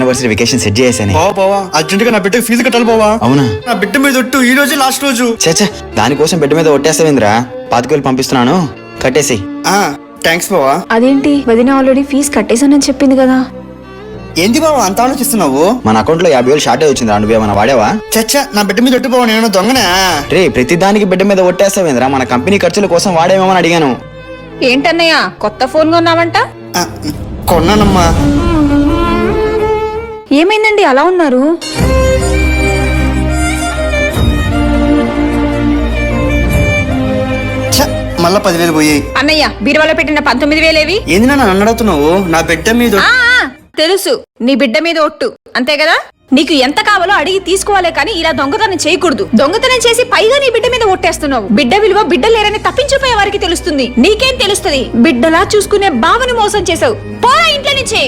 Anniversary vacation set చేసాను. బావా urgent గా నా బిడ్డకి ఫీజు కట్టాలి బావా. అవునా? నా బిడ్డ మీద ఒట్టు, ఈ రోజు లాస్ట్ రోజు. చచ్చా, దానికోసం బిడ్డ మీద ఒట్టేస్తావేంద్రా? 5,000 పంపిస్తున్నాను, కట్టేసి. థ్యాంక్స్ బావా. అదేంటి వదిన ఆల్రెడీ ఫీజు కట్టేశానని చెప్పింది కదా. ఏంటి బావా అంత ఆలోచిస్తున్నావు? మన అకౌంట్ లో 50,000 షార్టేజ్ వచ్చిందిరా, నువ్వేమన్నా వాడావా? చచ్చా, నా బిడ్డ మీద ఒట్టు బావా, నేను దొంగనా? రే, ప్రతి దానికి బిడ్డ మీద ఒట్టేస్తావేంద్రా? మన కంపెనీ ఖర్చుల కోసం వాడేమని అడిగాను. ఏంటన్నయ్య కొత్త ఫోన్ కొన్నావంట? కొన్నానమ్మా. ఏమైందండి అలా ఉన్నారు? మళ్ళా 10,000 పోయాయి. అన్నయ్య బీరువాలో పెట్టిన 19,000 ఏంది నన్ను అడుగుతున్నావు? నా బిడ్డ మీద తెలుసు, నీ బిడ్డ మీద ఒట్టు అంతే కదా. నీకు ఎంత కావాలో అడిగి తీసుకోవాలే కానీ ఇలా దొంగతనం చేయకూడదు. దొంగతనం చేసి పైగా నీ బిడ్డ మీద ఒట్టేస్తున్నావు. బిడ్డ విలువ బిడ్డ లేరని తప్పించిపోయే వారికి తెలుస్తుంది, నీకేం తెలుస్తుంది? బిడ్డలా చూసుకునే బావని మోసం చేసావు. పోరా ఇంట్లో నుంచి.